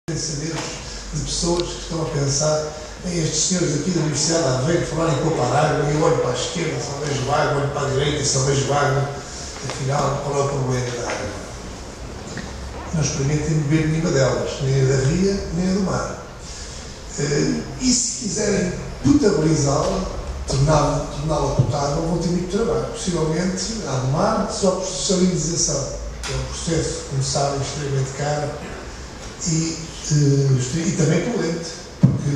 pensamentos de pessoas que estão a pensar em estes senhores aqui da Universidade de Aveiro falarem pouco a água, e eu olho para a esquerda, só vejo água, olho para a direita, só vejo água. Afinal, qual é o problema da água? Não experimentem beber nenhuma delas, nem a da ria, nem a do mar. E se quiserem potabilizá-la, torná-la potável, vão ter muito trabalho. Possivelmente, a do mar, só por salinização. É um processo, como sabem, extremamente caro e também poluente, porque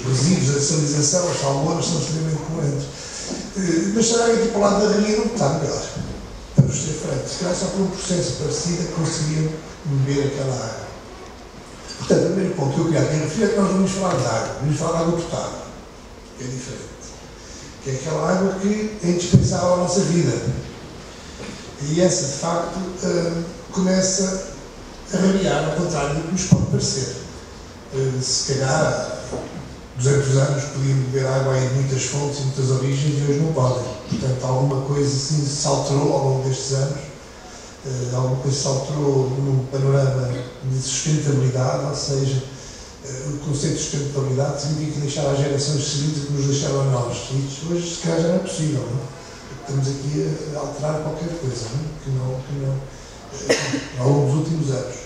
os resíduos da salinização, as salmonas, são extremamente poluentes. Mas será que aqui para o lado da ria não está melhor? Vamos ser francos. Se calhar só por um processo parecido conseguiam beber aquela água. Portanto, o primeiro ponto que eu queria aqui referir é que nós vamos falar de água, vamos falar de água potável, que é diferente. Que é aquela água que é indispensável à nossa vida. E essa, de facto, começa a rabiar, ao contrário do que nos pode parecer. Se calhar, 200 anos podiam beber água em muitas fontes, em muitas origens, e hoje não podem. Portanto, alguma coisa assim se alterou ao longo destes anos, alguma coisa se alterou no panorama de sustentabilidade, ou seja, o conceito de sustentabilidade significa deixar às gerações seguintes o que nos deixaram a nós. E hoje, se calhar, já não é possível, não é? Estamos aqui a alterar qualquer coisa, não é? Ao longo dos últimos anos.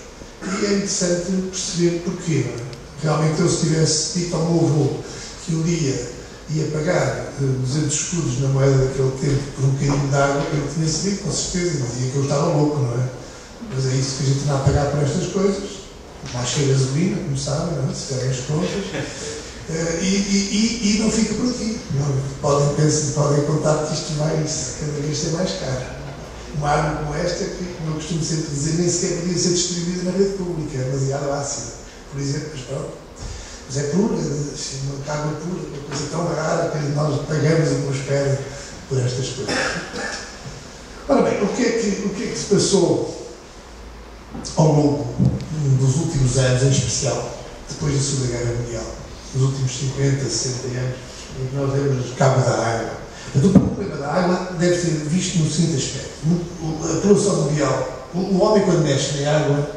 E é interessante perceber porquê. Não é? Realmente, eu, se tivesse dito ao meu avô que um dia ia pagar 200 escudos na moeda daquele tempo por um bocadinho de água, ele tinha sabido, com certeza, dizia que eu estava louco, não é? Mas é isso que a gente anda a pagar por estas coisas. Mais que a gasolina, como sabem, não é? Se fizerem as contas. E não fica por aqui. Não, podem contar que isto vai cada vez ser mais caro. Uma água como esta, que, como eu costumo sempre dizer, nem sequer podia ser distribuída na rede pública, é demasiado ácida, por exemplo, mas pronto. Mas é pura, uma água pura, uma coisa tão rara que nós pagamos e nos pedem por estas coisas. Ora bem, o que é que se passou ao longo dos últimos anos, em especial, depois da Segunda Guerra Mundial? Nos últimos 50, 60 anos, em que nós demos cabo da água. Então, o problema da água deve ser visto no seguinte aspecto. A poluição mundial, o homem, quando mexe na água,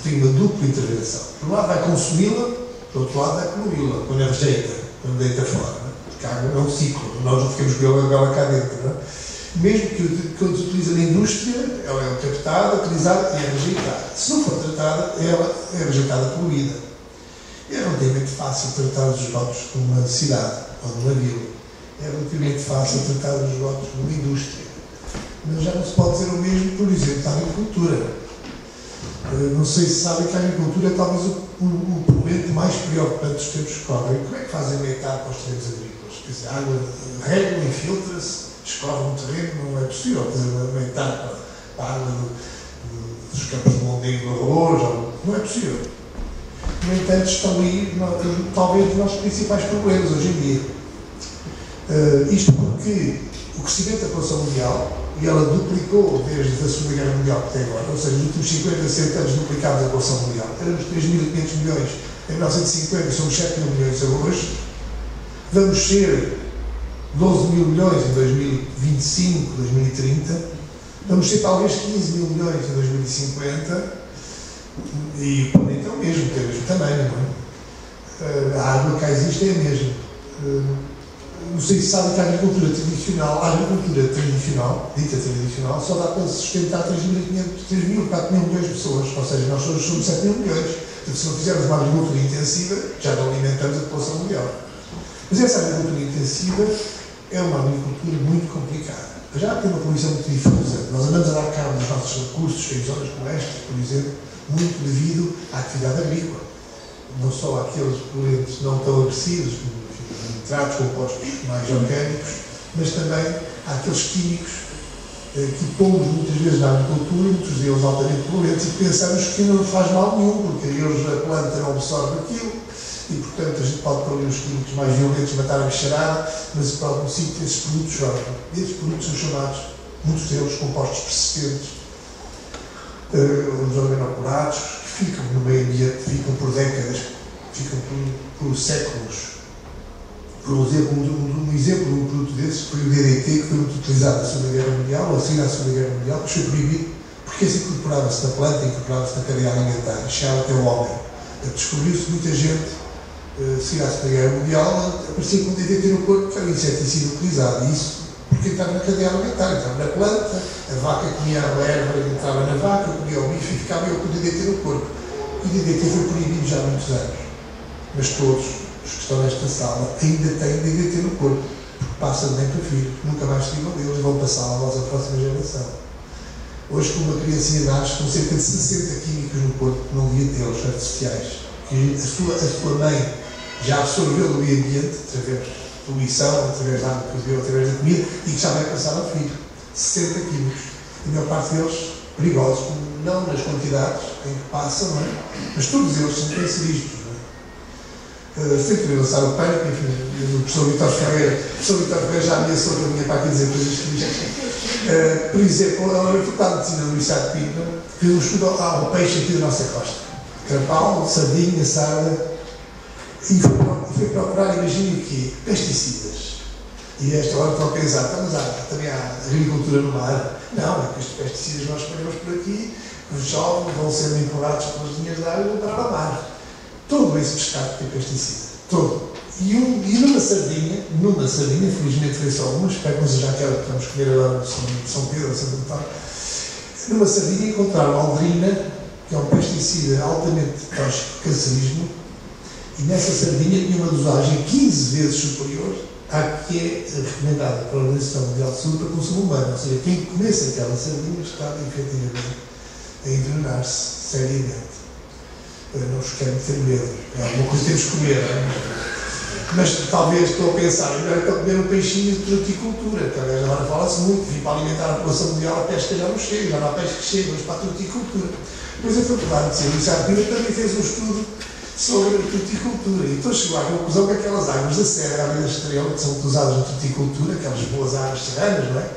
tem uma dupla intervenção. Por um lado, vai consumi-la, por outro lado, vai poluí-la, quando a rejeita, quando deita fora. Não é? Porque a água é um ciclo, nós não ficamos com ela cá dentro. Não é? Mesmo que quando se utiliza na indústria, ela é captada, utilizada e é rejeitada. Se não for tratada, ela é rejeitada poluída. É relativamente fácil tratar os esgotos de uma cidade ou de uma vila. É relativamente fácil tratar os esgotos de uma indústria. Mas já não se pode dizer o mesmo, por exemplo, da agricultura. Não sei se sabem que a agricultura é talvez o problema mais preocupante dos tempos que correm. Como é que fazem metar para os terrenos agrícolas? Quer dizer, a água rega, infiltra-se, escorre no terreno, não é possível. Quer dizer, metar para a água dos campos de Mondego do arroz, não é possível. No entanto, estão aí talvez os nossos principais problemas hoje em dia. Isto porque o crescimento da população mundial, e ela duplicou desde a Segunda Guerra Mundial até agora, ou seja, nos últimos 50, 60 anos duplicámos a população mundial. Éramos 3.500 milhões em 1950, somos 7 mil milhões hoje. Vamos ser 12 mil milhões em 2025, 2030. Vamos ser talvez 15 mil milhões em 2050. E o planeta é o mesmo, tem o mesmo tamanho, não é? A água que cá existe é a mesma. Não sei se sabem que a agricultura tradicional, dita tradicional, só dá para sustentar 3.000, 4 mil milhões de pessoas, ou seja, nós somos 7 mil milhões. Portanto, se não fizermos uma agricultura intensiva, já não alimentamos a população mundial. Mas essa agricultura intensiva é uma agricultura muito complicada. Já tem uma poluição muito difusa. Nós andamos a dar cabo dos nossos recursos em zonas como estas, por exemplo, muito devido à atividade agrícola. Não só àqueles poluentes não tão agressivos, como nitratos, compostos mais orgânicos, mas também àqueles químicos que pomos muitas vezes na agricultura, muitos deles altamente poluentes, e pensamos que não faz mal nenhum, porque eles, a planta não absorve aquilo, e portanto a gente pode pôr os químicos mais violentos, matar a bicharada, mas para algum sítio esses produtos jogam. E esses produtos são chamados, muitos deles, compostos persistentes, os organoclorados, que ficam no meio ambiente, ficam por décadas, ficam por séculos. Por exemplo, um exemplo de um produto desses foi o DDT, que foi muito utilizado na Segunda Guerra Mundial, ou assim na Segunda Guerra Mundial, que foi proibido, porque esse incorporava-se na planta, incorporava-se na cadeia alimentar, chegava até o homem. Descobriu-se muita gente, seguida a Segunda Guerra Mundial, aparecia com DDT no corpo, que era um inseticida utilizado. E isso porque entrava na cadeia alimentar, entrava na planta, a vaca comia a erva, entrava na vaca, comia o bicho e ficava eu com o DDT no corpo. E o DDT foi proibido já há muitos anos. Mas todos os que estão nesta sala ainda têm DDT no corpo, porque passa de mãe para filho, nunca mais se ligam deles e vão passar a voz à próxima geração. Hoje, com uma criancinha nasce com cerca de 60 químicos no corpo que não devia tê-los, artificiais. E a sua mãe já absorveu do meio ambiente, através de poluição, através da água que bebeu, através da comida, e que já vai passar ao filho. 60 químicos. A maior parte deles perigosos, não nas quantidades em que passam, não é? Mas todos eles são cancerígenos. Sem querer lançar o pânico, enfim, o professor Vítor Ferreira já ameaçou para mim para aqui dizer coisas que por exemplo, a Faculdade de Medicina do Luís de Pina fez um estudo ao peixe aqui da nossa costa. Carapau, sardinha, sarda, e foi procurar, imagine o quê? Pesticidas. E a esta hora estão a pensar, mas também há agricultura no mar. Não, é que estes pesticidas nós ponemos por aqui, os jovens vão sendo empurrados pelas linhas de água e vão para o mar. Todo esse pescado tem pesticida. Todo. E numa sardinha, felizmente foi só uma, espero que não seja aquela que vamos comer agora de São Pedro, Santo Antônio. Numa sardinha encontraram aldrina, que é um pesticida altamente tóxico, cancerígeno, e nessa sardinha tinha uma dosagem 15 vezes superior à que é recomendada pela Organização Mundial de Saúde para consumo humano. Ou seja, quem comesse aquela sardinha está efetivamente a envenenar-se seriamente. Não vos quero meter medo, é alguma coisa que temos que comer, mas talvez estou a pensar, melhor é para comer um peixinho de truticultura, que aliás agora fala-se muito, e para alimentar a população mundial a pesca já não chega, já não há peixe que chega, mas para a truticultura. Depois a Faculdade de Ciência Administrativa também fez um estudo sobre a truticultura, e então chegou à conclusão que aquelas águas da Serra, ali da Estrela, que são usadas na truticultura, aquelas boas águas serranas, não é?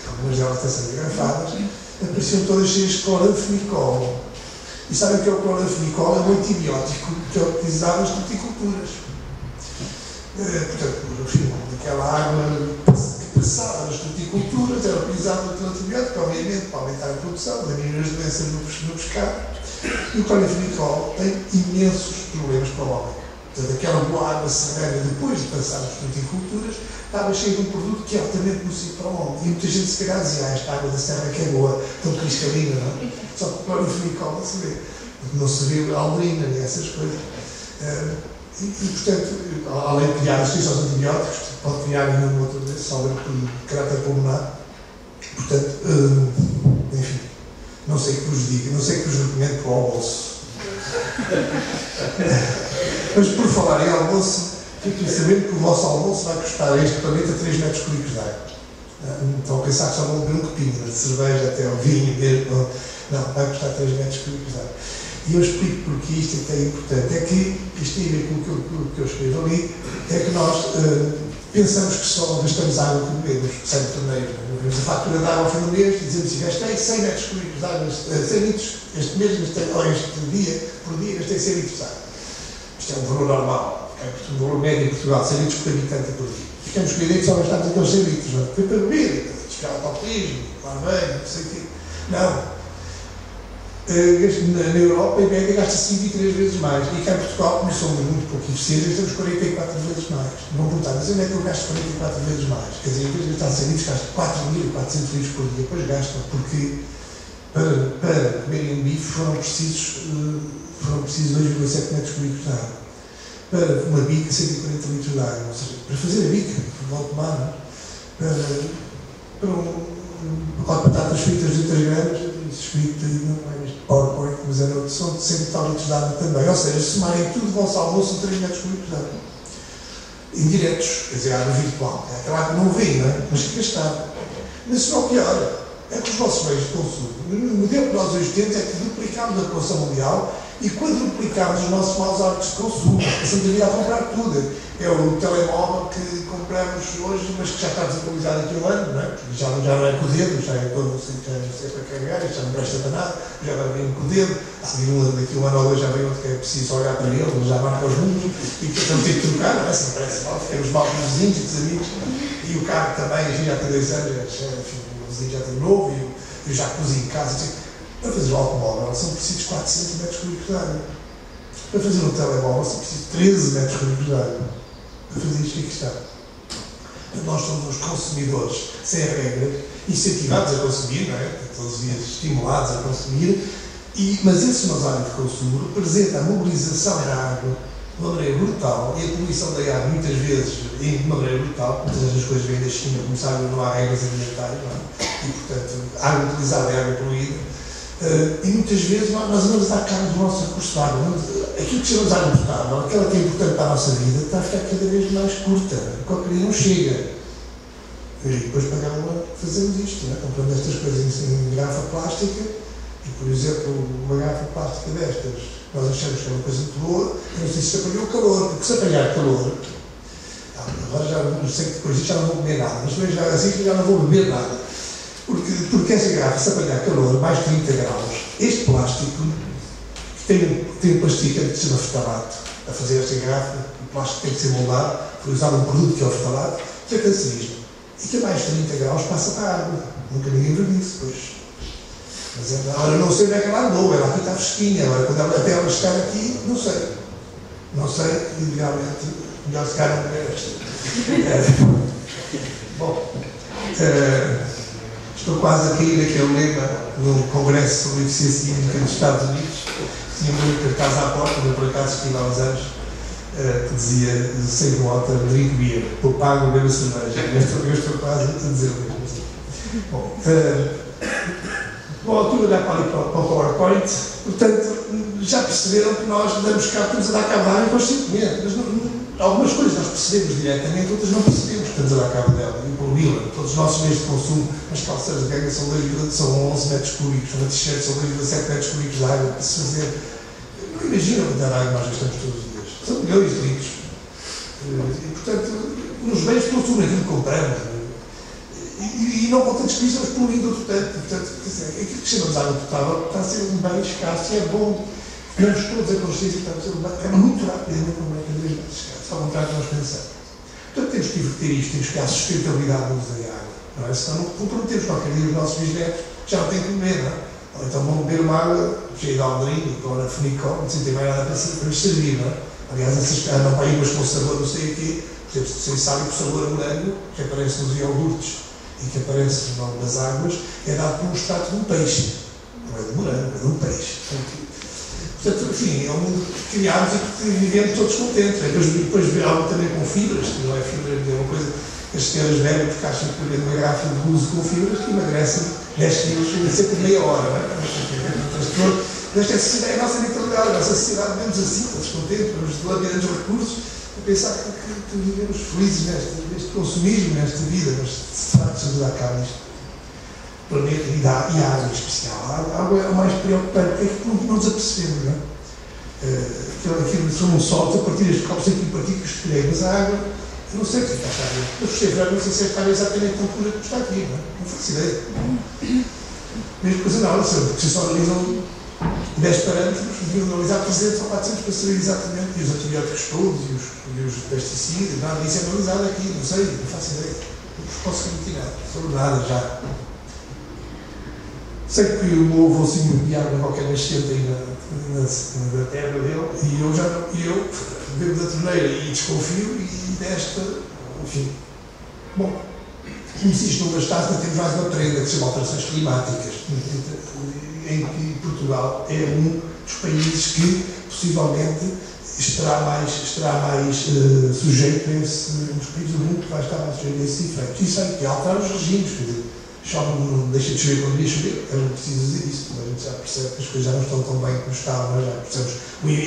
Algumas delas até são grafadas, apareciam todas cheias de cloranfenicol. E sabem o que é o cloranfenicol? É um antibiótico que é utilizado nas truticulturas. Portanto, enfim, aquela água que passava nas truticulturas era utilizado como antibiótico, obviamente, para aumentar a produção, diminuir as doenças no pescado. E o cloranfenicol tem imensos problemas para o homem. Portanto, aquela boa água serrana, depois de passar nas truticulturas, estava cheia de um produto que é altamente nocivo para o homem. E muita gente se calhar dizia, esta água da serra que é boa, tão cristalina, não é? Só que o cloranfenicol não se vê. Não se vê a aldrina, nem essas coisas. Portanto, além de criar resistência aos antibióticos, pode criar nenhum outro desses, só de caráter pulmonar. Portanto, enfim, não sei o que vos digo, não sei o que vos recomendo para o almoço. Mas por falar em almoço, fiquem sabendo que o vosso almoço vai custar a este planeta 3 metros cúbicos de água. Estão a pensar que só vão beber um copinho, de cerveja até ao vinho mesmo. Não, vai custar 3 metros cúbicos de água. E eu explico porque isto é importante. É que, isto tem a ver com o que eu escrevo ali, é que nós pensamos que só gastamos água que bebemos, sem torneio. Vemos a fatura de água ao fim do mês e dizemos assim, gastei 100 metros cúbicos de água, 100 litros, este mês, este dia, por dia, gastei 100 litros de água. Isto é um valor normal, é um valor médio em Portugal, 100 litros por habitante por dia. Ficamos com a ideia que só gastamos aqueles 100 litros, não é? Foi para beber, desfiar o autorismo, tomar banho, não sei o quê. Não. Na Europa, em média, gasta-se 23 vezes mais. E cá em Portugal, como somos muito pouco eficientes, gastamos 44 vezes mais. Vão perguntar, mas onde é que eu gasto 44 vezes mais? Quer dizer, em vez de gastar 100 litros, gasto 4.400 litros por dia. Depois gastam, porque para comerem um bife foram precisos 2,7 metros cúbicos de água. Para uma bica, 140 litros de água. Ou seja, para fazer a bica, vão tomar, para um pacote de batatas fritas de 200 gramas, escrito não é este PowerPoint, mas são de 100 e tal litros de água também. Ou seja, se somarem tudo, o vosso almoço são 3 metros cúbicos de água. Indiretos, quer dizer, água virtual. É aquela que não vê, não é? Mas que gastar. Mas isso não é o pior. É que os vossos meios de consumo, o modelo que nós hoje temos é que duplicámos a população mundial e quadruplicámos os nossos maus hábitos de consumo. Passamos a vida a comprar tudo. É o telemóvel que compramos hoje, mas que já está desatualizado aqui um ano, não é? Já não é com o dedo, já é todo, já não sei para carregar, já não presta para nada, já vai vir com o dedo. Daqui um ano ou dois já vem outro que é preciso olhar para ele, já marca os números e portanto tem que trocar, não é? Se não parece mal, temos mal com os vizinhos e com os amigos. E o carro também, já tem 2 anos, enfim, o vizinho já tem novo e eu já cozinho em casa. Para fazer o automóvel são precisos 400 metros cúbicos de água. Para fazer um telemóvel, você precisa de 13 metros cúbicos de água. Para fazer isto aqui está. Nós somos os consumidores, sem regras, incentivados a consumir, não é? Todos os dias estimulados a consumir, mas esse nosso hábito de consumo representa a mobilização da água de uma maneira brutal e a poluição da água, muitas vezes, de uma maneira brutal. Muitas vezes as coisas vêm da China, como sabem, não há regras alimentares, não é? E, portanto, a água utilizada é água poluída. E muitas vezes nós andamos a dar cabo do nosso recurso de água. Aquilo que chamamos de água potável, aquela que é importante para a nossa vida, está a ficar cada vez mais curta. Qualquer dia não chega. E depois pagamos fazemos isto, não é? Comprando estas coisas em garrafa plástica, e por exemplo, uma garrafa plástica destas, nós achamos que é uma coisa muito boa, eu não sei se apanhou o calor, porque se apanhar calor, agora já não sei que depois disso já não vou comer nada, mas também já assim já não vou beber nada. Porque essa garrafa, se apanhar calor, mais de 30 graus, este plástico, que tem um plasticante que se chama ftalato, a fazer esta garrafa, o plástico tem que ser moldado, foi usado um produto que é o ftalato, que é cancerígeno. E que a mais de 30 graus passa para a água. Nunca ninguém viu isso, pois. Mas agora não sei onde é que ela andou, ela aqui está fresquinha, agora quando até ela chegar aqui, não sei. Não sei, idealmente, melhor se calhar não ver esta. Bom. Estou quase a cair naquele lema no Congresso sobre Eficiência Hídrica dos Estados Unidos. Tinha um cartaz à porta, eu por acaso estive há uns anos, que dizia, save water, drink beer, eu pago, bebo cerveja. Eu estou quase a dizer o mesmo. Bom, a altura de olhar para o PowerPoint, portanto, já perceberam que nós damos cabo, estamos a dar cabo da água inconscientemente, mas algumas coisas nós percebemos diretamente, outras não percebemos que estamos a dar cabo dela, e poluí-la. Todos os nossos meios de consumo, as calças de ganga são 11 metros cúbicos, uma t-shirt são 2,7 metros cúbicos de água para se fazer. Não imaginam quanta água nós gastamos todos os dias. São milhões de litros. E, portanto, nos bens de consumo, aquilo que compramos, e não contentes com isso, vamos poluindo outro tanto. Portanto, aquilo que chamamos de água potável está a ser um bem escasso e é bom. Temos todos a consciência que está a ser um bem, é muito rapidamente um bem cada vez mais escasso, ao contrário do que nós pensamos. Portanto, temos que inverter isto, temos que dar sustentabilidade no uso da água. Não é? Senão não comprometemos qualquer dia os nossos bisnetos, já não têm que beber, não é? Ou então vão beber uma água cheia de aldrinho, com a funicol, não sei se tem mais nada para lhes servir, não é? Aliás, essas andam para aí umas com sabor, não sei o quê, por exemplo, vocês sabem que o sabor a morango, que aparece nos iogurtes e que aparece no nome das águas, é dado por um extrato de um peixe. Não é de morango, é de um peixe. Portanto, enfim, é um mundo que criámos e que vivemos todos contentes. Depois ver algo também com fibras, que não é fibra, é uma coisa que as senhoras bebem porque acham que bebem uma garrafa de uso com fibras que emagrecem 10 quilos em cerca de meia hora. Não é? Esta sociedade é a nossa mentalidade, a nossa sociedade vivemos assim, todos contentes, vamos dilapidando os recursos, a pensar que vivemos felizes neste consumismo, nesta vida, mas se trata de dar cabo disto. Planeta e a água em especial. A água é o mais preocupante, é que não nos apercebemos, não é? Aquilo foi um solto a partir destes copos aqui partículas que tirei, mas a água, eu não sei o que está a estar. Eu percebo, não sei se está exatamente tão pura como está aqui, não faço ideia. Mesmo coisa não, porque se só analisam 10 parâmetros, deviam analisar 300 ou 400 para saber exatamente, e os antibióticos todos, e os pesticidas, nada disso é analisado aqui, não sei, não faço ideia. Não posso garantir nada, sobre nada já. Sei que o meu avôzinho bebia água em qualquer nascente aí na terra dele, e eu bebo da torneira e desconfio, e desta, enfim. Bom, como se isto não bastasse, ainda temos mais uma prenda que se chama alterações climáticas, em que Portugal é um dos países que possivelmente estará mais sujeito a esse, um dos países do mundo que vai estar mais sujeito a esses efeitos. Isso é que alterar os regimes, quer dizer, chove, não deixa de chover quando devia chover, eu não preciso dizer isso, mas a gente já percebe que as coisas já não estão tão bem como estavam, mas já percebemos.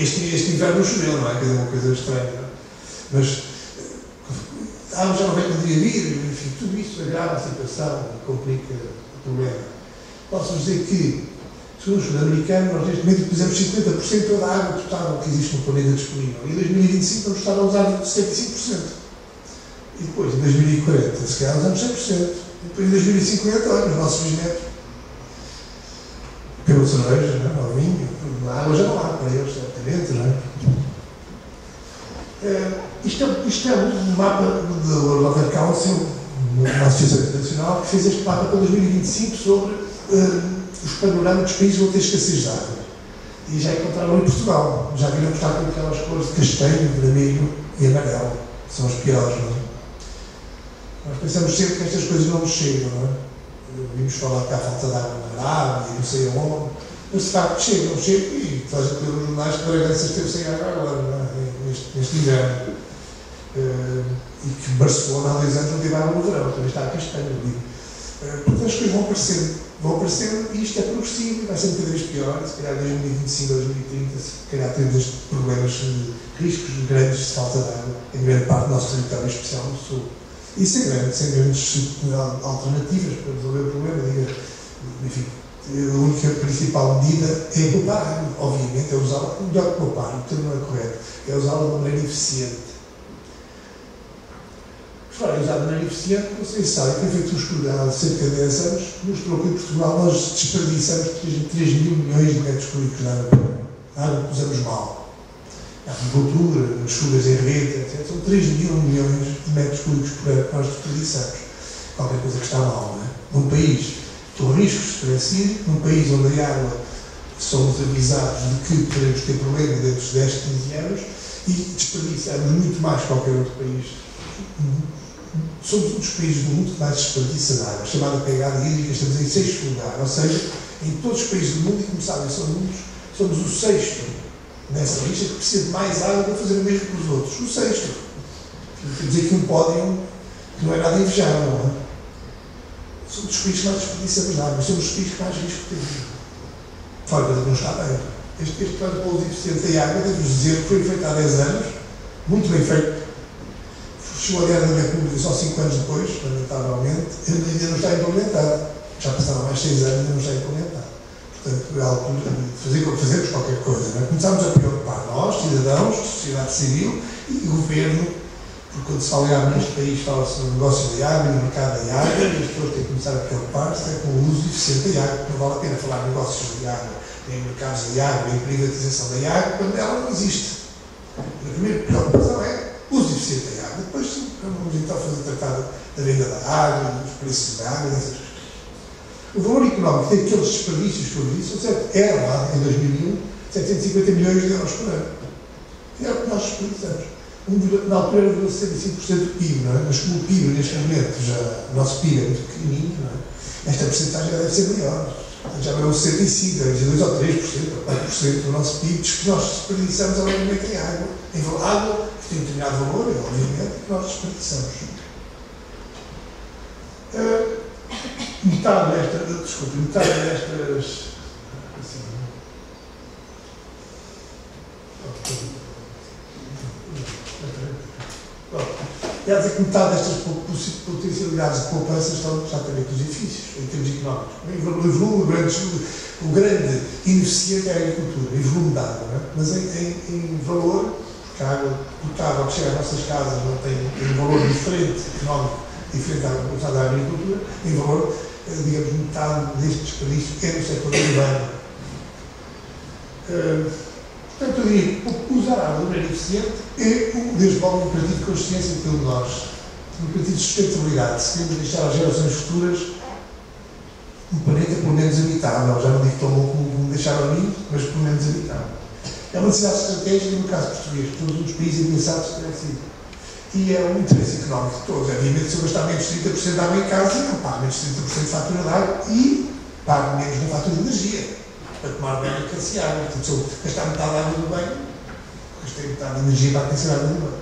Este inverno não choveu, não é? Quer dizer, uma coisa estranha, não é? Mas já não vem quando devia vir, enfim, tudo isso agrava a situação, complica o problema. Posso dizer que, segundo o estudo americano, nós neste momento fizemos 50% da água potável que existe no planeta disponível, e em 2025 vamos estar a usar 75%. E depois, em 2040, se calhar usamos 100%. Depois em 2050, olha, os nossos bisnetos pegam cerveja, não é? Ao vinho, a água já não há para eles, certamente, não é? Isto é um mapa do World Water Council, uma associação internacional, que fez este mapa para 2025 sobre os panoramas dos países que vão ter escassez de água. E já encontraram em Portugal. Já viram estar com aquelas cores de castanho, vermelho e amarelo. São as piores, não é? Nós pensamos sempre que estas coisas não nos chegam, não é? Vimos falar que há falta de água na Arábia, não sei aonde, mas de facto chegam e estás a ler os jornais que Bragança esteve sem água agora, não é? Neste inverno. E que Barcelona há 2 anos não teve água no verão, também está a castanho. Portanto, as coisas vão aparecendo e isto é progressivo, vai ser cada vez pior. Se calhar em 2025, 2030, se calhar temos estes problemas, riscos grandes de falta de água em grande parte do nosso território, em especial no sul. E sem grandes alternativas para resolver o problema. Enfim, a única principal medida é poupar água, obviamente, é usá-la, melhor que poupar, o termo não é correto, é usá-la de maneira eficiente. Para usar de maneira eficiente, vocês sabem que tem feito um estudo há cerca de 10 anos, mostrou que em Portugal nós desperdiçamos 3 mil milhões de metros cúbicos de água que usamos mal. A agricultura, as chuvas em rede, etc. São 3 mil milhões de metros cúbicos por ano que nós desperdiçamos. Qualquer coisa que está mal, não é? Num país com riscos de estresse, num país onde a água somos avisados de que podemos ter problema dentro de 10, 15 anos e desperdiçamos muito mais que qualquer outro país. Somos um dos países do mundo que mais desperdiça de água, chamada pegada hídrica, estamos em 6º lugar, ou seja, em todos os países do mundo, e como sabem, são muitos, somos o 6º nessa lista que precisa de mais água para fazer o mesmo que os outros. O 6º. Quer dizer que um pódio que não é nada invejável, não é? Somos os países que mais desperdiçamos de água, somos os países que mais risco temos. Fora que não está bem. Este plano de uso eficiente da água, devo dizer que foi feito há 10 anos, muito bem feito. Chegou a Guerra da República só 5 anos depois, lamentavelmente, ainda não está implementado. Já passaram mais 6 anos e ainda não está implementado. Portanto, é a altura de fazermos qualquer coisa. Não é? Começámos a preocupar nós, cidadãos, sociedade civil e governo, porque quando se fala em água neste país, fala-se no negócio da água, no mercado da água, e as pessoas têm que começar a preocupar-se com o uso eficiente da água. Não vale a pena falar em negócios de água, em mercados de água, em privatização da água, quando ela não existe. A primeira preocupação é uso eficiente da água. Depois, vamos então fazer tratado da venda da água, dos preços da água, dessas coisas. O valor económico daqueles desperdícios que eu disse, era lá, em 2001, 750 milhões de euros por ano. É o que nós desperdiçamos. Na altura era 65% do PIB, não é? Mas como o PIB, neste momento, o nosso PIB é muito pequenininho, não é? Esta porcentagem deve ser maior. Já não é o 65%, deve ser 2 ou 3%, ou 4% do nosso PIB, que nós desperdiçamos obviamente em água. Em água que tem um determinado valor, obviamente, que nós desperdiçamos. Metade destas. Assim, quer dizer que metade destas potencialidades de poupança estão exatamente nos edifícios, em termos económicos. Em volume, o grande ineficiente é a agricultura, em volume de água, não é? Mas em valor, porque a água potável que chega às nossas casas não tem um valor diferente, económico, diferente da água usada da agricultura, em valor, digamos, metade deste desperdício é no setor urbano. Portanto, eu diria que usar a água de maneira eficiente é, desde logo, um imperativo de consciência de todos nós. Um imperativo de sustentabilidade. Se queremos deixar às gerações futuras um planeta pelo menos habitável. Já não digo tão bom como deixaram a mim, mas pelo menos habitável. É uma necessidade estratégica, no caso português, todos os países ameaçados terem sido. E é um interesse económico de todos. Obviamente, se eu gastar menos de 30% de água em casa, eu pago menos de 30% de fatura de água e pago menos na fatura de energia. Para tomar banho e aquecer água. Portanto, se eu gastar metade da água do banho, gastei metade da energia para aquecer a água do banho.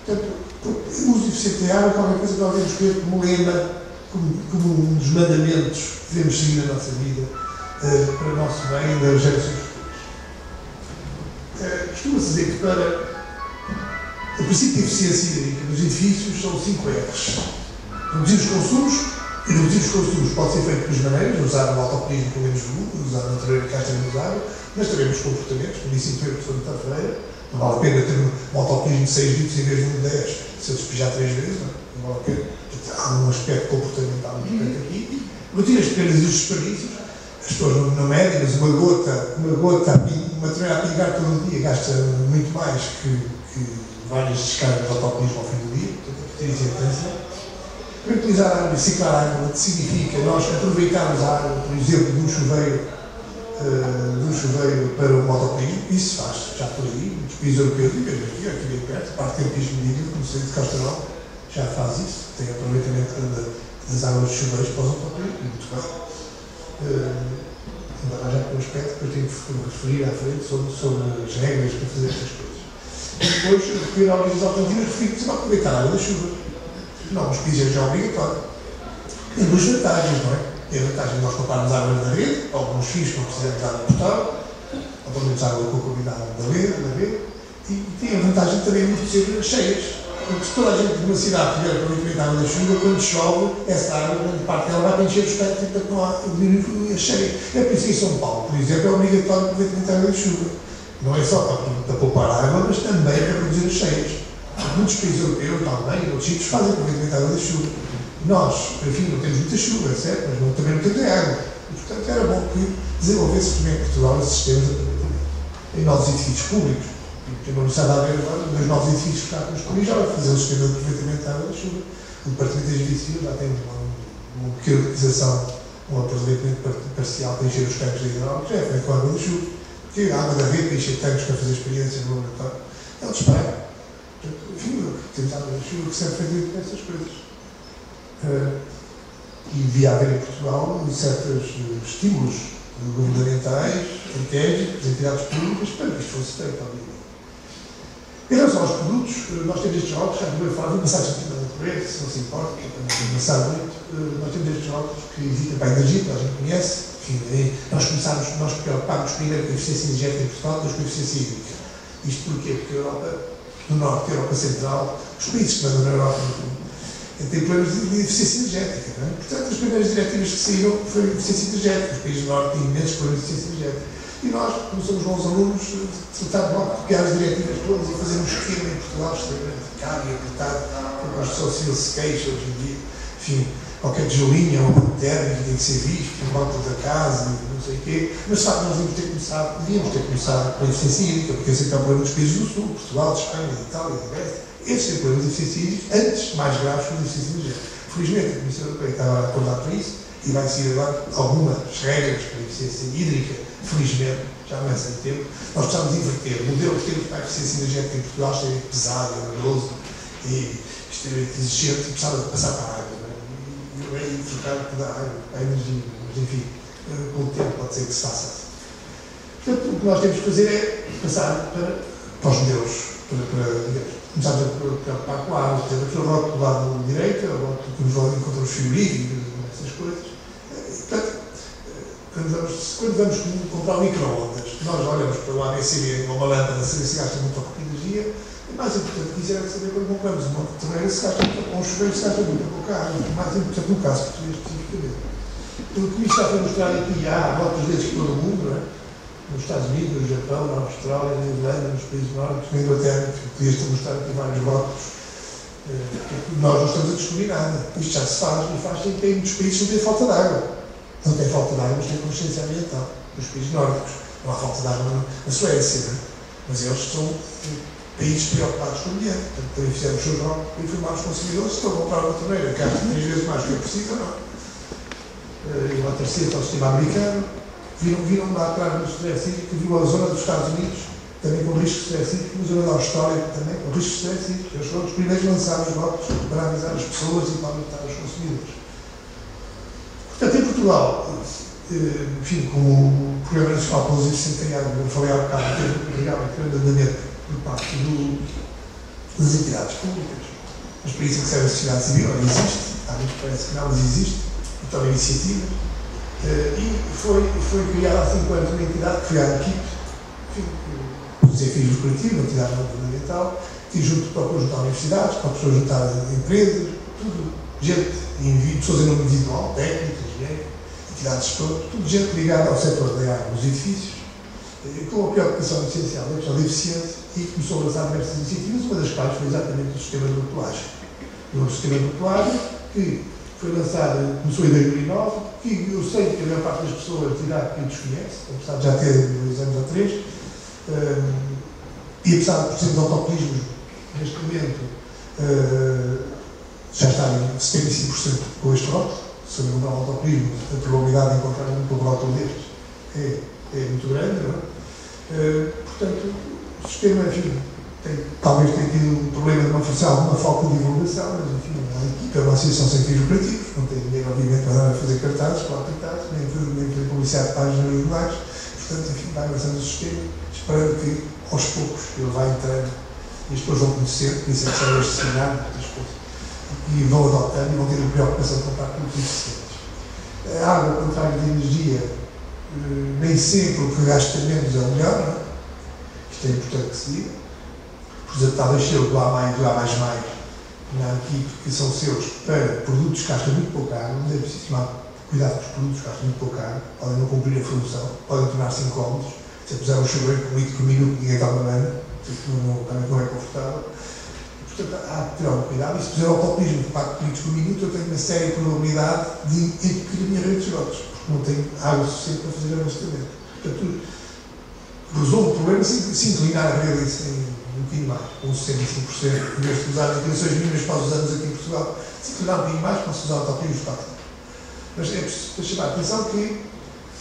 Portanto, o uso eficiente da água é qualquer coisa que nós devemos escolher como lema, como um dos mandamentos que devemos seguir na nossa vida, para o nosso bem e das gerações futuras. Costuma-se dizer que para o princípio de eficiência hídrica dos edifícios são 5 R's. Reduzir os consumos. E reduzir os consumos pode ser feito de duas maneiras, usar o autocolismo com menos volume, usar a natureza que gasta menos água, mas também os comportamentos, como disse o professor de Tafereira, não vale a pena ter um autocolismo de 6 litros em vez de um de 10, se eu despejar 3 vezes, não vale a pena. Há um aspecto comportamental muito importante aqui. Reduzir as perdas e os desperdícios, as pessoas não medem, mas uma gota, uma torneira a pingar todo dia gasta muito mais que várias descargas de autocolismo ao fim do dia, portanto, é preciso ter atenção. Utilizar a água, reciclar a água, significa nós aproveitarmos a água, por exemplo, de um chuveiro do chuveiro para o motopismo. Isso faz já por aí, muitos países europeus, e mesmo aqui bem perto, a parte do pismo líquido, como sei de Castelão, já faz isso, tem aproveitamento das águas dos chuveiros para os motopismos, muito bem. Embora já com o aspecto, depois tenho que me referir à frente sobre as regras para fazer estas coisas. E depois, referir a algumas alternativas, refiro-me a aproveitar a água da chuva. Não, os pisos já é obrigatório. Tem duas vantagens, não é? Tem a vantagem de nós comprarmos água da rede, alguns fios que não precisamos de água potável, ou pelo menos água com a qualidade da rede, e tem a vantagem também de amortecer as cheias. Porque se toda a gente de uma cidade tiver aproveitamento da água da chuva, quando chove, essa água, grande parte dela vai encher os tanques e portanto não há a cheia. É por isso que em São Paulo, por exemplo, é obrigatório o aproveitamento da água da chuva. Não é só para poupar água, mas também para reduzir as cheias. Muitos países europeus, na Alemanha e outros sítios, fazem aproveitamento da água da chuva. Nós, enfim, não temos muita chuva, é certo, mas também não temos água. E, portanto, era bom que desenvolvesse também em Portugal esses sistemas de aproveitamento. Em novos edifícios públicos, tem uma necessidade a ver agora, nos novos edifícios que está a construir, já vai fazer o sistema de aproveitamento da água da chuva. O Departamento de Edifícios já tem uma pequena utilização, um aproveitamento parcial para encher os tanques de hidráulica, já é feito com a água da chuva. Porque a água da rede para encher tanques para fazer experiências no laboratório é um disparo. Enfim, temos água da chuva que serve feito essas coisas. E devia haver em Portugal certos estímulos governamentais, estratégicos, entidades públicas, para que isto fosse feito, obviamente. Em relação aos produtos, nós temos estes rótulos, já também falar, vou passar aqui na correr, se não se importa, que é para não avançar muito. Nós temos estes rótulos que existem para a energia, que a gente conhece. Enfim, nós preocupámos primeiro com a eficiência energética em Portugal, depois com a eficiência hídrica. Isto porquê? Porque a Europa do Norte e a Europa Central, os países que mandam na Europa, têm problemas de eficiência energética. Não é? Portanto, as primeiras diretivas que saíram foi a eficiência energética. Os países do Norte têm imensos problemas de eficiência energética. E nós, como somos bons alunos, tratamos logo de copiar as diretivas todas e fazer um esquema em Portugal extremamente caro e apertado, que nós só se queixa hoje em dia. Enfim, qualquer tijolinho ou um térmico tem que ser visto por volta da casa, não sei o quê. Mas sabe, nós devíamos ter começado pela eficiência hídrica, porque esse é o problema dos países do Sul, Portugal, de Espanha, de Itália, de Grécia. Esses têm problemas de eficiência hídrica antes, mais graves, que a eficiência energética. Felizmente, a Comissão Europeia estava a acordar para isso e vai seguir agora algumas regras para a eficiência hídrica. Felizmente, já não é sem tempo. Nós precisamos inverter. O modelo que temos para a eficiência energética em Portugal está extremamente pesado, oneroso e extremamente exigente e precisava de passar para a água. E trocar toda a água, a energia. Mas, enfim, com o tempo pode ser que se faça. Portanto, o que nós temos que fazer é passar para os modelos, começarmos a preocupar com a água, por exemplo, aquele rótulo do lado direito, o rótulo que nos encontra os frigoríficos, essas coisas. Portanto, quando vamos comprar um micro-ondas, nós olhamos para o ABCD, uma lâmpada, se gasta muito pouca energia, o mais importante que é saber quando compramos uma torneira se gasta muito pouco, um chuveiro se gasta muito pouca água, o mais importante no caso português especificamente. O que me está a mostrar aqui, há rótulos desses por todo o mundo, não é? Nos Estados Unidos, no Japão, na Austrália, na Irlanda, nos países nórdicos, na Inglaterra, podia-te mostrar aqui vários rótulos. Nós não estamos a descobrir nada. Isto já se faz, e faz em muitos países não tem falta de água. Não tem falta de água, mas tem consciência ambiental. Nos países nórdicos. Não há falta de água na Suécia, não é? Mas eles são países preocupados com o ambiente. Portanto, também fizeram o seu jogo para informar os consumidores se estão a comprar uma torneira que gasta 3 vezes mais do que é preciso ou não. E uma terceira para o sistema americano. Viram lá atrás no stress hídrico, viu a zona dos Estados Unidos, também com risco de stress hídrico, a zona da Austrália também com risco de stress hídrico. Eles foram os primeiros a lançar os rótulos para avisar as pessoas e para alertar os consumidores. Portanto, em Portugal, enfim, como o Programa Nacional para os Centenários, eu falei há bocado, teve realmente grande andamento por parte das entidades públicas. A experiência que serve a sociedade civil não existe, há muito que parece que não, mas existe, então iniciativas. E foi criada há 5 anos uma entidade que foi a ANQIP, os desafios do coletivo, uma entidade não governamental, que procurou juntar universidades, procurou juntar empresas, tudo, gente, pessoas em nome individual, técnicos, engenheiros, entidades todas, tudo gente ligada ao setor da água, dos edifícios, com a preocupação essencial da questão da eficiência, e começou a lançar diversas iniciativas, uma das quais foi exatamente o sistema de rotulagem. O sistema de rotulagem, que foi lançado, começou em 2009, que eu sei que a maior parte das pessoas dirá que desconhece, apesar de já ter 2 anos ou 3, e apesar de, por exemplo, de autocolismos, neste momento, já está em 75% com este rótulo. Se eu não mudar o autocolismo, a probabilidade de encontrar um rótulo destes é é muito grande, não é? Portanto, o sistema, enfim, talvez tenha tido um problema de uma falta de divulgação, mas enfim, a equipa é uma associação sem fins lucrativos, não tem dinheiro, obviamente, para dar a fazer cartazes, para aplicar, nem fazer publicidade de páginas nos jornais, portanto, enfim, vai avançando o sistema, esperando que, aos poucos, ele vai entrando e as pessoas vão conhecer, por isso é que são este cenário, e vão adotando e vão ter a preocupação de comprar produtos eficientes. A água, ao contrário da energia, nem sempre o que gasta menos é o melhor, não é? Isto é importante que se diga. Por exemplo, talvez ser do A+, na equipe, que são seus para produtos que gastam muito pouca água, mas é preciso tomar cuidado com os produtos que gastam muito pouca água, podem não cumprir a função, podem tornar-se incómodos. Se eu puser um chuveiro com 1 litro por minuto, ninguém está banana, também não é confortável. Portanto, há que ter algum cuidado. E se puser autocolismo de 4 litros por minuto, eu tenho uma séria probabilidade de entupir a minha rede de esgotos, porque não tenho água suficiente para fazer abastecimento. Portanto, resolve o problema se inclinar a rede um bocadinho mais, com 65%, em vez de usar inclinações mínimas para os anos aqui em Portugal, se inclinar um bocadinho mais, posso usar autocolismo de 4 litros. Mas é preciso chamar a atenção que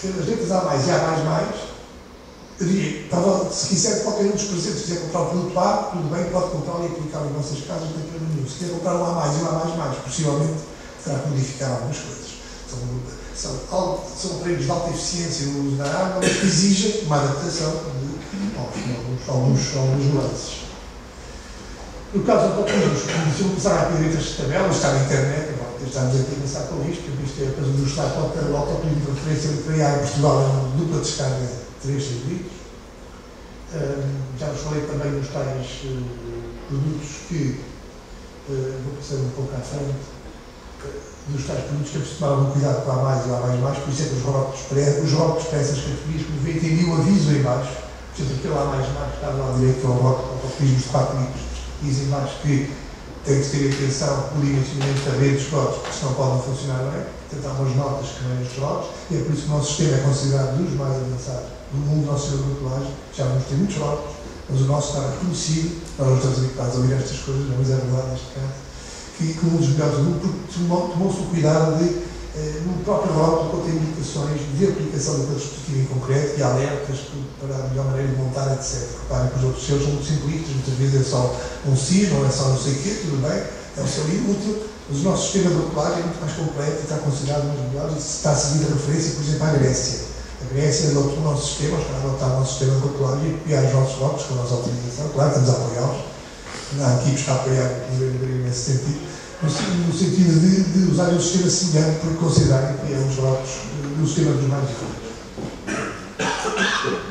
as letras A+, e A++, eu diria, se quiser, qualquer um dos presentes, se quiser comprar um produto A, tudo bem, pode comprá-lo e aplicá-lo em vossas casas, não tem problema nenhum. Se quiser comprar um A+, e um A++, possivelmente terá que modificar algumas coisas. São aparelhos de alta eficiência no uso da água, mas que exigem uma adaptação de alguns nuances. No caso do autocolismo, se eu começar a pedir estas tabelas, está na internet, estamos aqui a pensar com isto, porque isto é apenas um slide qualquer, o autocolismo de referência nuclear em Portugal é uma dupla descarga 3 litros. Já vos falei também nos tais produtos que, vou passar um pouco à frente, dos tais produtos que é preciso tomar algum cuidado com A+, e A++, por isso é que os rótulos para essas categorias, como vêem, tem ali o aviso em baixo, por exemplo, aquele A++, que está lá à direita, que é o autocolismo de 4 litros, diz em baixo que tem que ter atenção no dimensionamento da rede de esgotos, porque senão podem funcionar bem. Portanto, há umas notas que vêm os rótulos, e é por isso que o nosso sistema é considerado dos mais avançados do mundo. O nosso sistema de rotulagem, já vamos ter muitos rótulos, mas o nosso está reconhecido, nós não estamos habituados a ouvir estas coisas, mas é verdade neste caso, que um dos melhores do mundo, porque tomou-se o cuidado de, no próprio rótulo, conter indicações de aplicação daquele dispositivo em concreto e alertas para a melhor maneira de montar, etc. Reparem que os outros seus são muito simplistas, muitas vezes é só um CIS, não é só não sei o quê, tudo bem, é um selo útil, mas o nosso sistema de rotulagem é muito mais completo e está considerado um dos melhores, e está a seguir a referência, por exemplo, à Grécia. A Grécia adotou o nosso sistema, está a adotar o nosso sistema de rotulagem e copiar os nossos rótulos com a nossa autorização. Claro, estamos a apoiá-los. A equipe está a apoiar nesse sentido, no sentido de usar um sistema semelhante, porque considerarem que é um dos rótulos do sistema dos mais diferentes.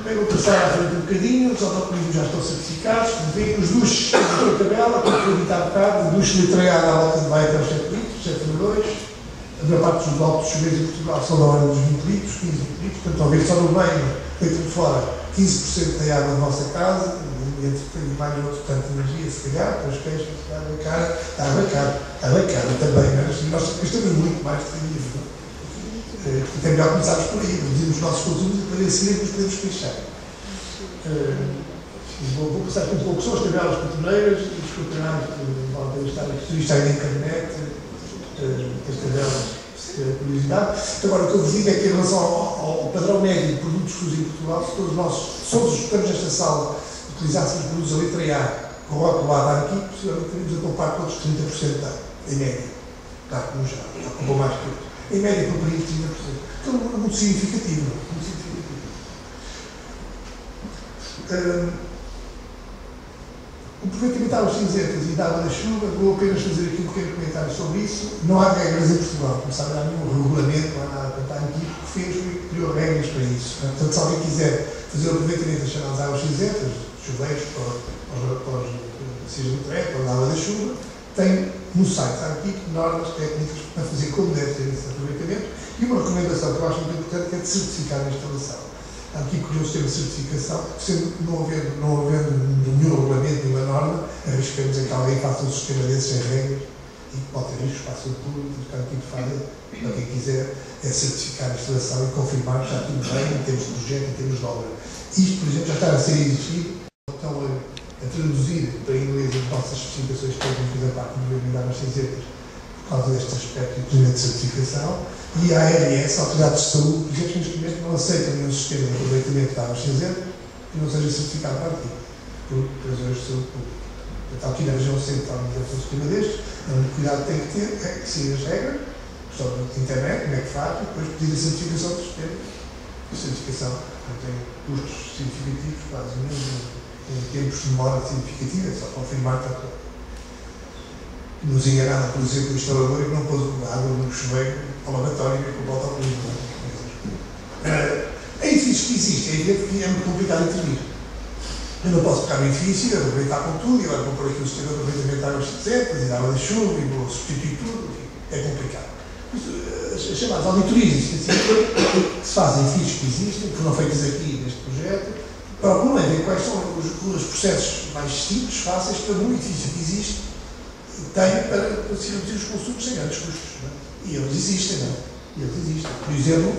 Bem, vou passar à frente um bocadinho, os autocolismos já estão certificados, como veem, os duches da tabela, como foi dito há bocado, o duche literário à volta de vai até os 7 litros, 7,2. A maior parte dos autos chuveiros em Portugal são da ordem dos 20 litros, 15 litros, portanto, talvez só no meio, feito de fora, 15% da água da vossa casa, e vai outro tanto de energia, se calhar, para os peixes, está bem cara também, mas nós gastamos muito mais de energia. Portanto, é melhor começarmos por aí, reduzirmos os nossos consumos e para esse nos podemos queixar. Vou passar aqui um pouco, são as tabelas cotoneiras, os cotoneiros vão estar aqui, tudo isto está aí na internet, as tabelas, se tiver curiosidade. Agora, o que eu vos digo é que em relação ao padrão médio de produtos que usam em Portugal, se todos nós, todos os que estamos nesta sala, utilizássemos produtos a letra A, com o rótulo A dar aqui, possivelmente teríamos a comprar todos 30% em média. Está, como já comprou mais que outros. Em média, compraria 30%. Então, é muito significativo. Muito significativo. O aproveitamento de águas cinzentas e da água da chuva, vou apenas fazer aqui um pequeno comentário sobre isso. Não há regras em Portugal, como sabem, não há nenhum regulamento, não há nada para estar aqui, que fez e criou regras para isso. Portanto, se alguém quiser fazer o aproveitamento das chamadas águas cinzentas, chuveiros, para os cisos do treco, para a água da chuva, tem no site, há aqui normas técnicas para fazer como deve ter esse aproveitamento, e uma recomendação que eu acho muito importante que é de certificar a instalação. Há aqui criou um sistema de certificação, que não havendo nenhum regulamento, nenhuma norma, arriscamos em que alguém faça um sistema desses sem regras e pode ter riscos para a saúde pública, portanto, aqui de fazer, para quem quiser, é certificar a instalação e confirmar que está tudo bem em termos de projeto, em termos de obra. Isto, por exemplo, já está a ser exigido, estão a traduzir para inglês as nossas especificações técnicas da parte do governo das cinzentas por causa deste aspecto de certificação. E a ARS, a Autoridade de Saúde, por exemplo, neste momento não aceita nenhum sistema de aproveitamento de águas cinzentas que não seja certificado para aqui, por razões de saúde pública. Portanto, aqui na região central, não deve ter um sistema destes, o único cuidado que tem que ter é que seguir as regras, questão da internet, como é que faz, e depois pedir a certificação do sistema. A certificação não tem custos significativos, quase mesmo em tempos de demora significativa, é só confirmar que está tudo. Nos enganaram, por exemplo, o instalador e que não pôs água no chuveiro ao lavatório e com o volta ao turismo. É edifícios que existem, é evidente que é muito complicado intervir. Eu não posso pegar no edifício, aproveitar com tudo, e agora vou pôr aqui o sistema de aproveitamento de águas cinzentas e de água da chuva e vou substituir tudo, é complicado. As chamadas auditorias que se fazem em edifícios que existem, que foram feitas aqui neste projeto, procuram ver quais são os processos mais simples, fáceis, que cada edifício que existe tem para se reduzir os consumos sem grandes custos. Não é? E eles existem, não é? E eles existem. Por exemplo,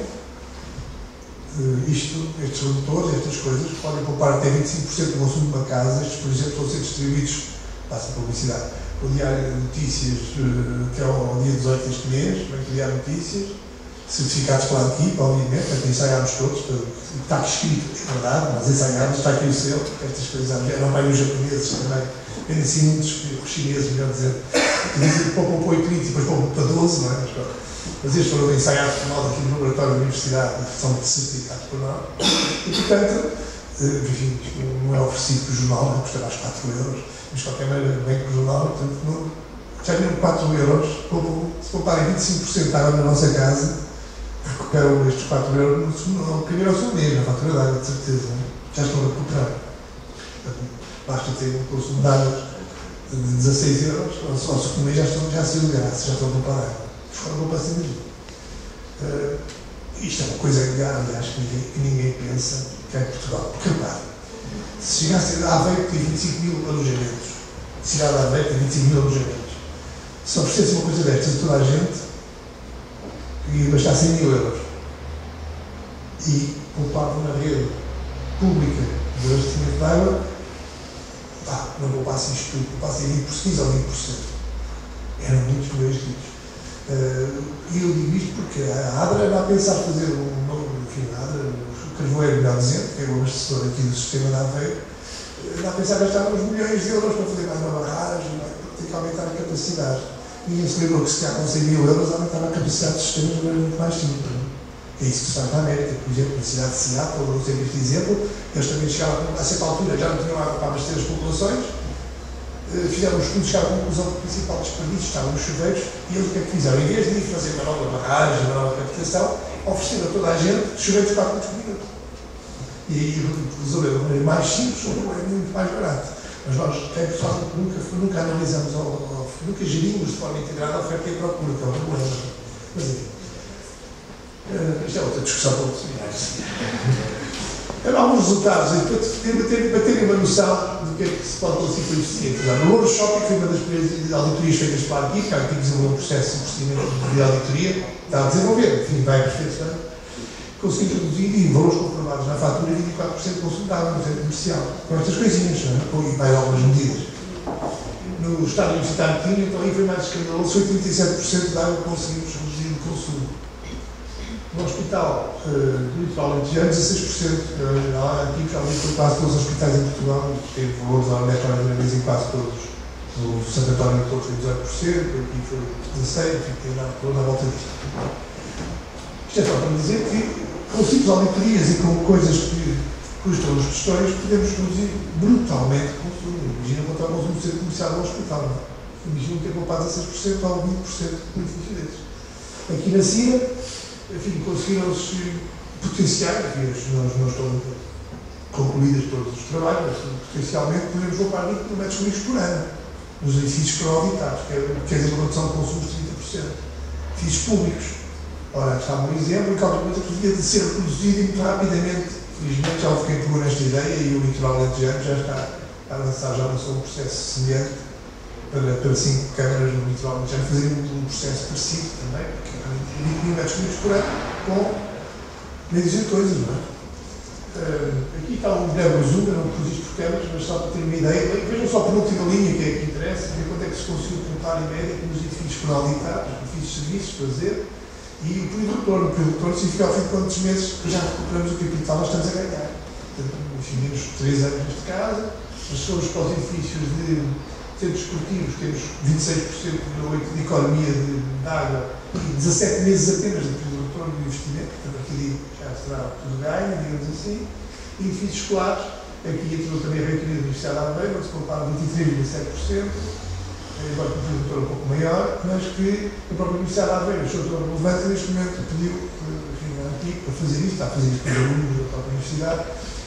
estes redutores, estas coisas, podem poupar até 25% do consumo de uma casa. Estes, por exemplo, estão a ser distribuídos, passa a publicidade, o Diário de Notícias, que é ao dia 18 deste mês, vem o Diário de Notícias, certificados pela equipa, obviamente, para ensaiámos todos, está aqui escrito, é verdade, mas ensaiámos, está aqui o selo, estas coisas eram bem os japoneses também, vêm assim muitos, os chineses, melhor dizendo, que dizem que poupam para 8 litros e depois poupam para 12, não é? Mas estes foram ensaiados por nós aqui no laboratório da Universidade, são certificados por nós, e portanto, enfim, não é oferecido por jornal, não custa mais 4 euros, mas de qualquer maneira vem com o jornal, portanto, não, já viram 4 euros, se pouparem 25% de água na nossa casa, recuperam estes 4 euros no primeiro ou segundo mês, na fatura de água, de certeza, não? Já estão a recuperar. Basta ter um consumo de água de 16 euros, ao segundo mês já saiu de graça, já estão a poupar água. Fora a poupança mesmo. Isto é uma coisa que, aliás, que ninguém pensa que é em Portugal. Porque, repare, se chegasse a Aveiro, tem 25 mil alojamentos. A cidade de Aveiro tem 25 mil alojamentos. Se oferecesse uma coisa destas a toda a gente, ia bastar 100 mil euros. E poupavam na rede pública de abastecimento de água, não poupassem isto tudo, poupassem 15 ou 20%. Eram muitos milhões de litros. E eu digo isto porque a ADRA era a pensar fazer um novo, enfim, a ADRA, o Carvoeiro, melhor dizendo, que é o abastecedor aqui do sistema de Aveiro, era a pensar gastar uns milhões de euros para fazer mais uma barragem, para ter que aumentar a capacidade. Ninguém se lembrou que se calhar com 100 mil euros aumentava a capacidade dos sistemas muito mais simples. É isso que se faz na América, por exemplo, na cidade de Seattle, eu usei este exemplo, eles também chegaram a certa altura, já não tinham água para abastecer as populações, fizeram os estudos, chegaram à conclusão que o principal desperdício estava nos chuveiros, e eles o que é que fizeram? Em vez de ir fazer uma nova barragem, uma nova captação, ofereceram a toda a gente chuveiros para muitos minutos. E aí resolveram de maneira mais simples, ou muito mais barato. Mas nós, em Portugal, nunca analisamos, nunca gerimos de forma integrada a oferta e a procura, que é um problema. Mas enfim. Isto é outra discussão para outro seminário. Alguns resultados, para terem uma noção do que é que se pode conseguir com eficiente. No Louro Shopping foi uma das primeiras auditorias feitas pela Arquivo, que a Arquivo desenvolveu um processo de procedimento de auditoria, está a desenvolver, enfim, vai perfeitamente. Conseguimos reduzir, e valores comprovados na fatura, 24% de consumo de água no centro comercial. Com estas coisinhas, não é? E mais algumas medidas. No Estado Universitário de Coimbra, então aí foi mais escandaloso, foi 37% de água que conseguimos reduzir o consumo. No hospital do litoral alentejano, 16%. Aqui realmente foi quase todos os hospitais em Portugal, teve valores ao eletroeletrônicos em quase todos. No Santo António todo foi 18%, aqui foi 16%, tem toda a volta disto. Isto é só para dizer que, com simples auditorias e com coisas que custam os gestores, podemos reduzir brutalmente o consumo. Imagina quanto ao consumo do centro comercial do hospital, não é? Imagina ter poupado 16% ou 20% de benefício desses. Aqui na Cira, enfim, conseguiram-se potenciar, enfim, não estão concluídas todos os trabalhos, mas potencialmente podemos poupar 20 km cúbicos por ano nos edifícios que foram auditados, quer dizer, uma redução de consumo de 30%. Edifícios públicos. Ora, está um exemplo e qualquer coisa que devia de ser produzido muito rapidamente. Felizmente já houve quem pegou nesta ideia e o litoral alentejano já está a lançar, já lançou um processo semelhante para 5 câmaras no litoral alentejano fazerem um processo parecido também, porque 20 mil metros cúbicos por ano, com meio de coisas, não é? Aqui está um breve resumo, eu não pus isto por câmaras, mas só para ter uma ideia. Vejam só a penúltima linha, que é a que interessa, ver quanto é que se conseguiu contar em média nos edifícios foram auditados, edifícios de serviços, para dizer. E o período de retorno significa ao fim de quantos meses já recuperamos o capital, nós estamos a ganhar. Portanto, enfim, menos 3 anos neste caso, mas somos para os edifícios de centros esportivos, temos 26% de economia de água e 17 meses apenas de período de retorno do investimento, portanto aqui já será tudo ganho, digamos assim. E edifícios escolares, aqui entrou também a reitoria da Universidade de Aveiro, onde se compara 23,7%, embora com um período de retorno um pouco maior, mas que a própria Universidade de Aveiro achou tão relevante e neste momento pediu, enfim, a ANTIC para fazer isto, está a fazer isto com os alunos da própria Universidade,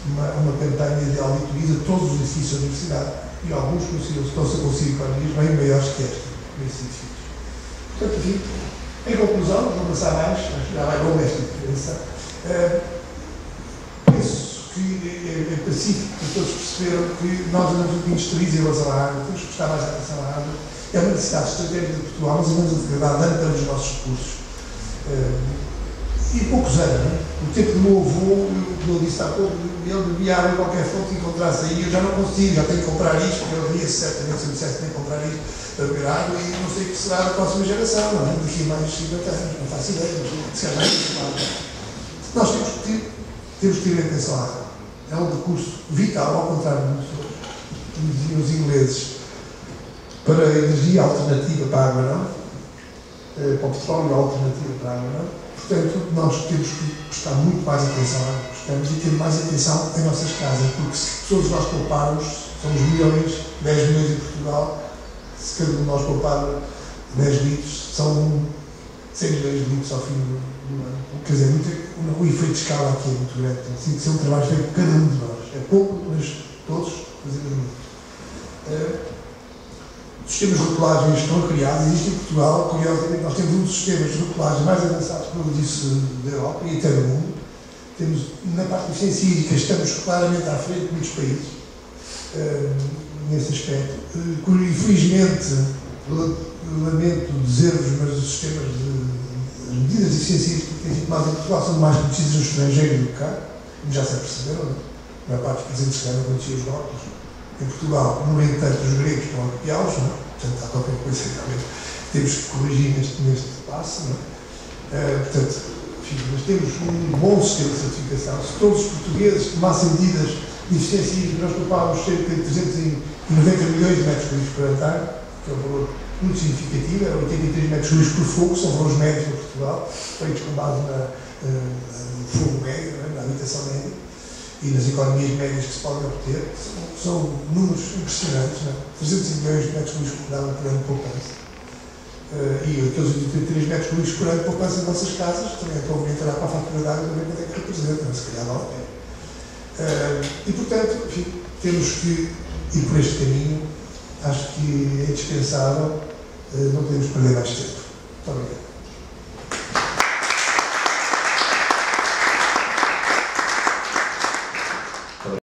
uma campanha de auditoria de todos os edifícios da Universidade e alguns estão-se a conseguir economias bem maiores que esta, nesses edifícios. Portanto, enfim, em conclusão, não vou avançar mais, acho que já vai bom esta intervenção. Penso que é pacífico que todos perceberam que nós andamos um bocadinho distraídos em relação à água, temos que prestar mais atenção à água. É uma necessidade estratégica de Portugal, mas andamos a degradar dando os nossos recursos. E poucos anos, não é? O tempo do meu avô, como eu disse há pouco, ele bebia água em qualquer fonte que encontrasse aí, eu já não consigo, já tenho que comprar isto, porque ele ria certamente se eu dissesse que tenho que comprar isto para beber água e não sei o que será da próxima geração, não é? Daqui a mais 50 anos, não faço ideia, se calhar não é. Nós temos que ter atenção à água. É um recurso vital, ao contrário do que diziam os ingleses, para a energia alternativa para a água não, para o petróleo alternativa para a água não. Portanto, nós temos que prestar muito mais atenção à água que gostamos e ter mais atenção em nossas casas, porque se todos nós pouparmos, somos milhões, 10 milhões em Portugal, se cada um de nós poupar 10 litros, são 100 milhões de litros ao fim do ano. Quer dizer, o efeito de escala aqui é muito grande, tem que ser um trabalho feito por cada um de nós. É pouco, mas todos fazemos muito. Os sistemas de rotulagem estão criados, existe em Portugal, curiosamente, nós temos um dos sistemas de rotulagem mais avançados, como eu disse, da Europa e até do mundo. Temos, na parte de eficiência hídrica, estamos claramente à frente de muitos países, nesse aspecto. Infelizmente, lamento dizer-vos, mas os sistemas as medidas de eficiência hídrica que têm sido tomadas em Portugal são mais conhecidas no estrangeiro do que cá, como já se perceberam, não é? A maior parte dos presentes se calhar não conhecia os rótulos. Em Portugal, no entanto, os gregos estão a copiá-los, não é? Portanto, há qualquer coisa que temos que corrigir neste passo, não é? Portanto, enfim, nós temos um bom sistema de certificação. Se todos os portugueses tomassem medidas de eficiência hídrica, nós poupávamos cerca de 390 milhões de metros cúbicos por ano, que é um valor muito significativo, é 83 metros cúbicos por fogo, são valores médios em Portugal, feitos com base no fogo médio, não é? Na habitação média, e nas economias médias que se podem obter. São números impressionantes, não é? 300 milhões de metros cúbicos por ano de poupança. E aqueles 83 metros cúbicos por ano de poupança em nossas casas, também é para entrar para a fatura de água e ver quanto é que representa, se calhar não é. E, portanto, enfim, temos que ir por este caminho. Acho que é indispensável, não podemos perder mais tempo. Muito obrigado.